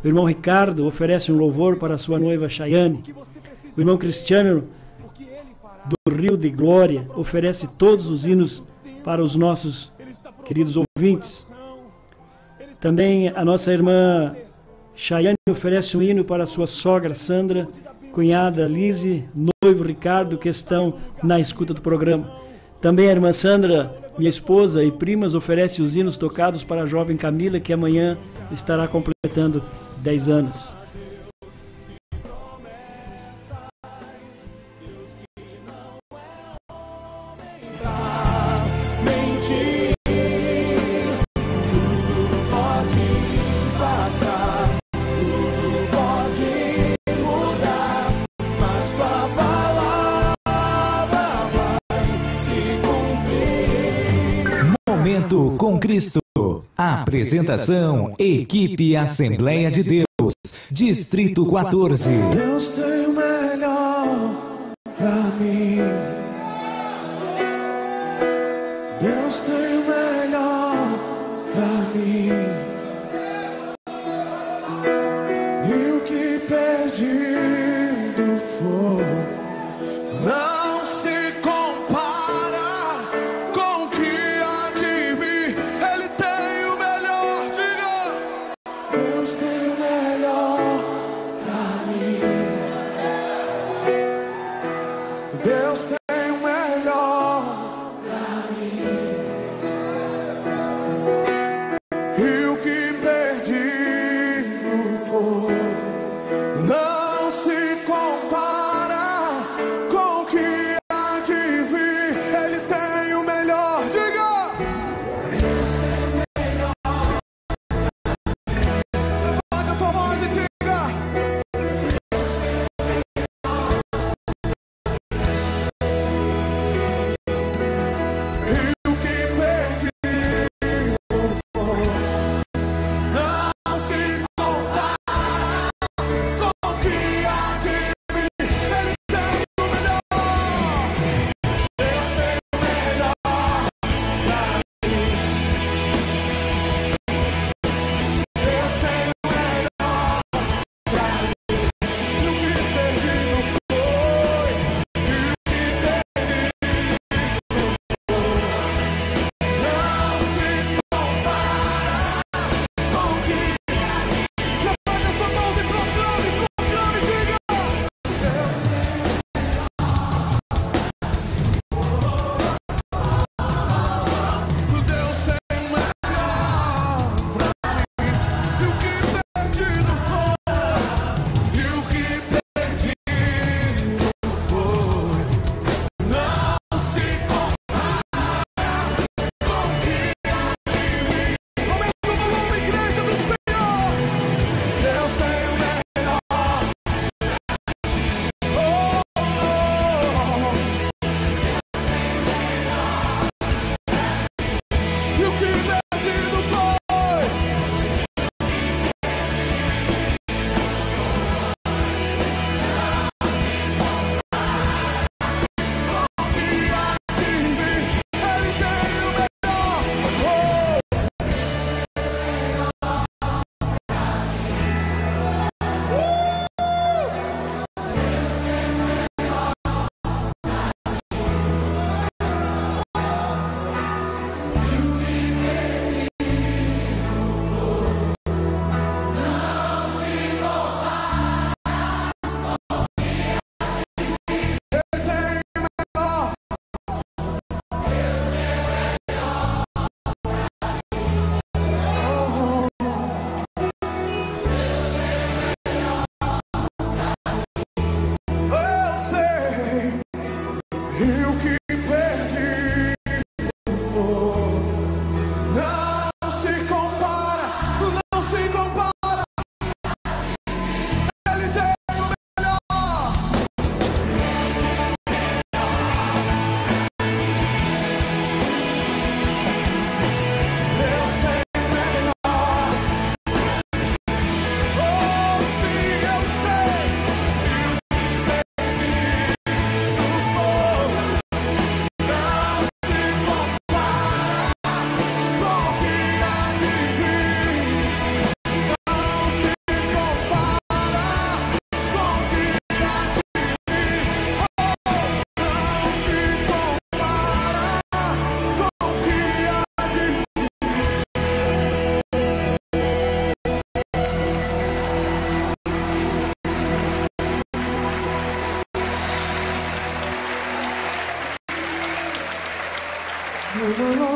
O irmão Ricardo oferece um louvor para a sua noiva Chayane. O irmão Cristiano, do Rio de Glória, oferece todos os hinos para os nossos queridos ouvintes. Também a nossa irmã Chayane oferece um hino para a sua sogra Sandra, cunhada Lise, noivo Ricardo, que estão na escuta do programa. Também a irmã Sandra, minha esposa e primas, oferece os hinos tocados para a jovem Camila, que amanhã estará completando 10 anos. Momento com Cristo. Apresentação: Equipe Assembleia de Deus, Distrito 14. Deus tem o melhor pra mim. Deus tem o melhor pra mim. E o que perdido for não se compara com o que há de vir. Ele tem o melhor, diga. Deus tem o melhor pra mim. Deus tem o melhor pra mim. E o que perdido for não se compara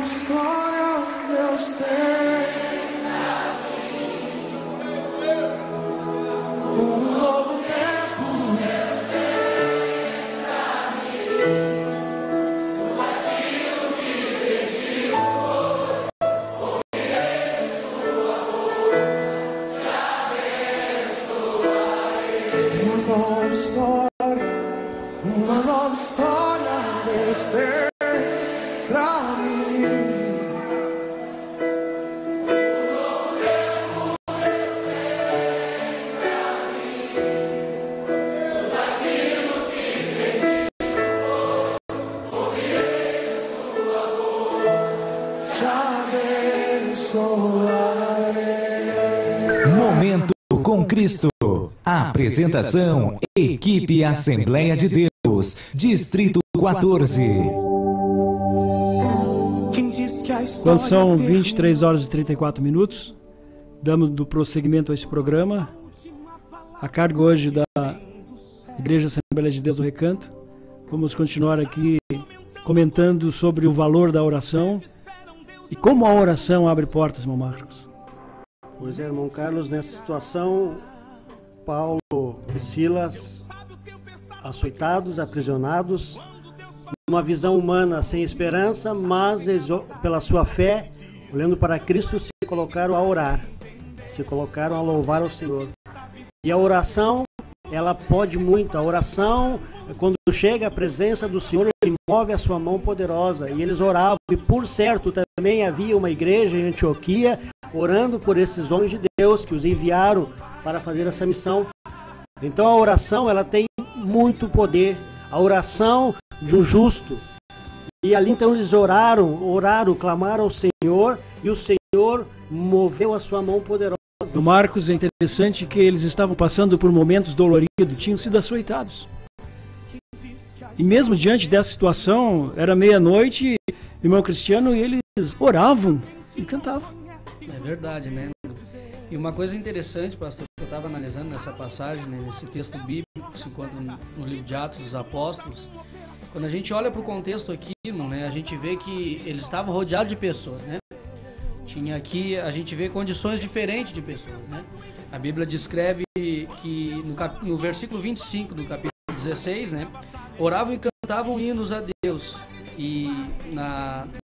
nova história Deus tem. Um novo tempo Deus tem pra mim. Tudo aquilo que precisou, ouvirei sua voz, te abençoarei. Uma nova história Deus tem pra mim. Momento com Cristo. Apresentação: Equipe Assembleia de Deus, Distrito 14. Quando são 23 horas e 34 minutos, damos do prosseguimento a esse programa. A cargo hoje da Igreja Assembleia de Deus do Recanto. Vamos continuar aqui comentando sobre o valor da oração e como a oração abre portas, irmão Marcos. Pois é, irmão Carlos, nessa situação, Paulo e Silas, açoitados, aprisionados, numa visão humana sem esperança, mas eles, pela sua fé, olhando para Cristo, se colocaram a orar, se colocaram a louvar ao Senhor. E a oração, ela pode muito. A oração, quando chega à presença do Senhor, Ele move a sua mão poderosa. E eles oravam, e por certo também havia uma igreja em Antioquia, orando por esses homens de Deus que os enviaram para fazer essa missão. Então a oração, ela tem muito poder. A oração de um justo. E ali então eles oraram, clamaram ao Senhor, e o Senhor moveu a sua mão poderosa. No Marcos, é interessante que eles estavam passando por momentos doloridos, tinham sido açoitados. E mesmo diante dessa situação, era meia-noite, irmão Cristiano, e eles oravam e cantavam. É verdade, né? E uma coisa interessante, pastor, que eu estava analisando nessa passagem, né, nesse texto bíblico que se encontra no livro de Atos dos Apóstolos, quando a gente olha para o contexto aqui, irmão, né, a gente vê que eles estavam rodeados de pessoas, né? Tinha aqui, a gente vê condições diferentes de pessoas, né? A Bíblia descreve que no versículo 25 do capítulo 16, né, oravam e cantavam hinos a Deus. E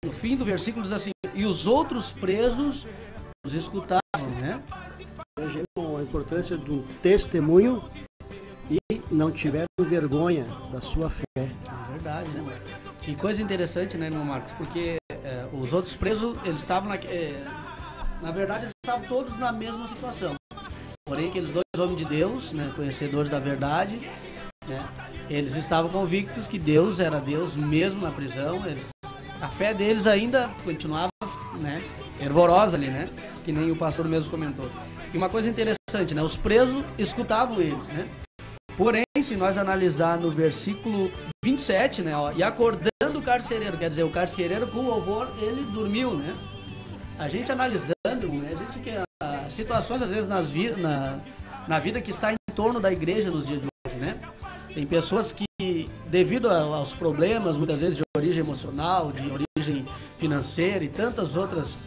no fim do versículo diz assim: e os outros presos os escutavam, né? Veja a importância do testemunho e não tiveram vergonha da sua fé. É verdade, né, mano? Que coisa interessante, né, irmão Marcos? Porque os outros presos, eles estavam na verdade, eles estavam todos na mesma situação. Porém, aqueles dois homens de Deus, né, conhecedores da verdade, né, eles estavam convictos que Deus era Deus mesmo na prisão. A fé deles ainda continuava, né, fervorosa ali, né? Que nem o pastor mesmo comentou. E uma coisa interessante, né? Os presos escutavam eles, né? Porém, se nós analisar no versículo 27, né? Ó, e acordando o carcereiro, quer dizer, o carcereiro com louvor, ele dormiu, né? A gente analisando, né? Existe situações às vezes na vida que está em torno da igreja nos dias de hoje, né? Tem pessoas que, devido aos problemas, muitas vezes de origem emocional, de origem financeira e tantas outras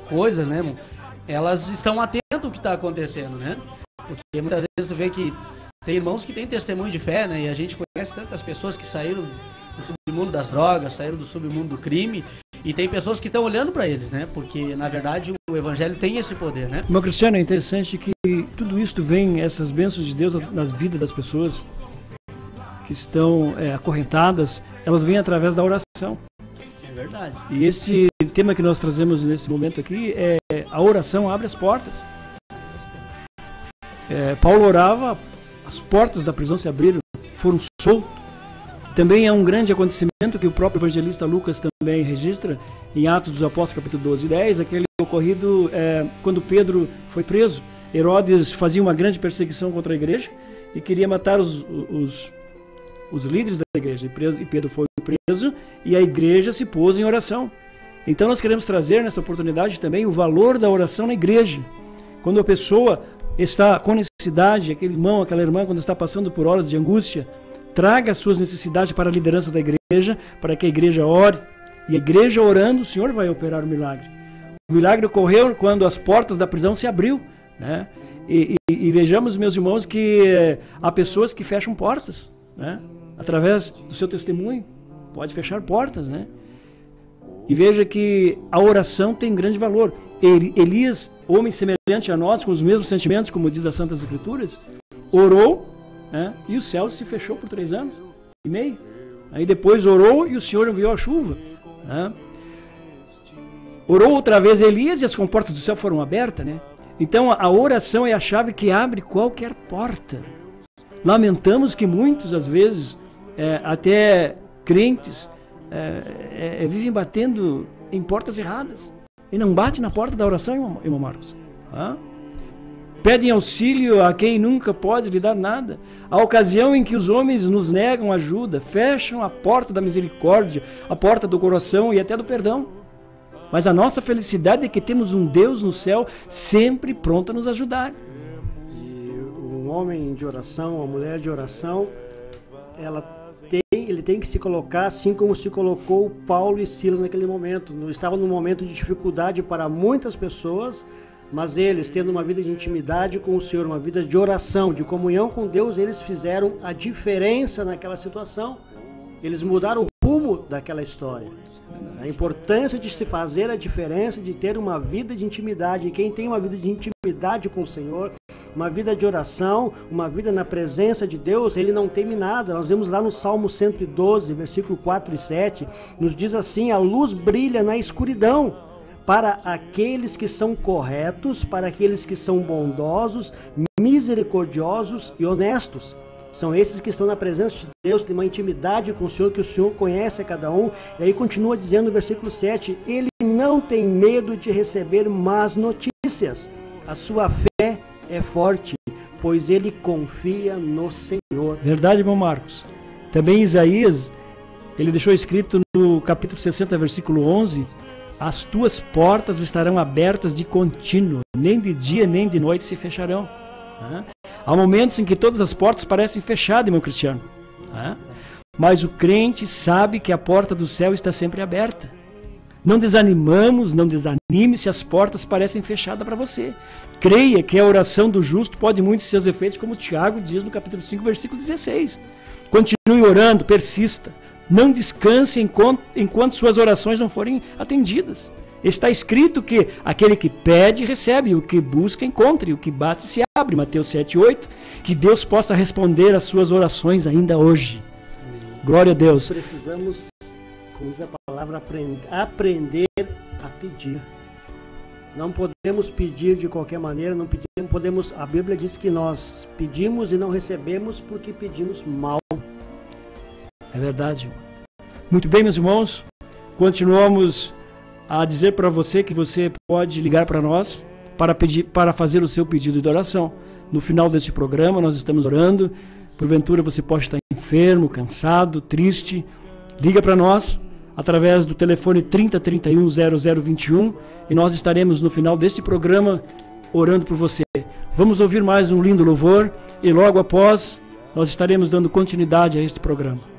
coisas, né, irmão? Elas estão atentas ao que está acontecendo, né? Porque muitas vezes tu vê que tem irmãos que têm testemunho de fé, né? E a gente conhece tantas pessoas que saíram do submundo das drogas, saíram do submundo do crime, e tem pessoas que estão olhando para eles, né? Porque, na verdade, o evangelho tem esse poder, né? Irmão Cristiano, é interessante que tudo isso vem, essas bênçãos de Deus nas vidas das pessoas que estão acorrentadas, elas vêm através da oração. É verdade. E esse tema que nós trazemos nesse momento aqui é a oração abre as portas. Paulo orava, as portas da prisão se abriram, foram soltos. Também é um grande acontecimento que o próprio evangelista Lucas também registra em Atos dos Apóstolos, capítulo 12 e 10, aquele ocorrido quando Pedro foi preso. Herodes fazia uma grande perseguição contra a igreja e queria matar os líderes da igreja. E Pedro foi preso e a igreja se pôs em oração. Então nós queremos trazer nessa oportunidade também o valor da oração na igreja. Quando a pessoa está com necessidade, aquele irmão, aquela irmã, quando está passando por horas de angústia, traga as suas necessidades para a liderança da igreja, para que a igreja ore, E a igreja orando, o Senhor vai operar o milagre. O milagre ocorreu quando as portas da prisão se abriu, né? E vejamos, meus irmãos, que há pessoas que fecham portas, né? Através do seu testemunho, pode fechar portas, né? E veja que a oração tem grande valor. Elias, homem semelhante a nós, com os mesmos sentimentos, como diz as Santas Escrituras, orou, né? E o céu se fechou por 3 anos e meio. Aí depois orou e o Senhor enviou a chuva, né? Orou outra vez Elias e as comportas do céu foram abertas, né? Então a oração é a chave que abre qualquer porta. Lamentamos que muitos, às vezes, até crentes, vivem batendo em portas erradas. E não bate na porta da oração, irmão Marcos. Pedem auxílio a quem nunca pode lhe dar nada. A ocasião em que os homens nos negam ajuda, fecham a porta da misericórdia, a porta do coração e até do perdão. Mas a nossa felicidade é que temos um Deus no céu sempre pronto a nos ajudar. E um homem de oração, uma mulher de oração, ele tem que se colocar assim como se colocou Paulo e Silas naquele momento. Estava num momento de dificuldade para muitas pessoas, mas eles, tendo uma vida de intimidade com o Senhor, uma vida de oração, de comunhão com Deus, eles fizeram a diferença naquela situação. Eles mudaram o rumo daquela história. A importância de se fazer a diferença, de ter uma vida de intimidade. E quem tem uma vida de intimidade com o Senhor, uma vida de oração, uma vida na presença de Deus, ele não teme nada. Nós vemos lá no Salmo 112, versículo 4 e 7, nos diz assim: a luz brilha na escuridão, para aqueles que são corretos, para aqueles que são bondosos, misericordiosos e honestos. São esses que estão na presença de Deus, têm uma intimidade com o Senhor, que o Senhor conhece a cada um. E aí continua dizendo no versículo 7, ele não tem medo de receber más notícias. A sua fé é forte, pois ele confia no Senhor. Verdade, irmão Marcos. Também Isaías, ele deixou escrito no capítulo 60, versículo 11, as tuas portas estarão abertas de contínuo, nem de dia nem de noite se fecharão. Há momentos em que todas as portas parecem fechadas, irmão Cristiano. Mas o crente sabe que a porta do céu está sempre aberta. Não desanimamos, não desanime se as portas parecem fechadas para você. Creia que a oração do justo pode muitos seus efeitos, como Tiago diz no capítulo 5, versículo 16. Continue orando, persista. Não descanse enquanto suas orações não forem atendidas. Está escrito que aquele que pede, recebe, o que busca, encontra, e o que bate, se abre. Mateus 7,8. Que Deus possa responder às suas orações ainda hoje. Glória a Deus. Nós precisamos, como diz a palavra, aprender a pedir. Não podemos pedir de qualquer maneira, não podemos. A Bíblia diz que nós pedimos e não recebemos porque pedimos mal. É verdade. Muito bem, meus irmãos. Continuamos a dizer para você que você pode ligar para nós para fazer o seu pedido de oração. No final deste programa nós estamos orando. Porventura você pode estar enfermo, cansado, triste. Liga para nós através do telefone 3031 0021 e nós estaremos no final deste programa orando por você. Vamos ouvir mais um lindo louvor e logo após nós estaremos dando continuidade a este programa.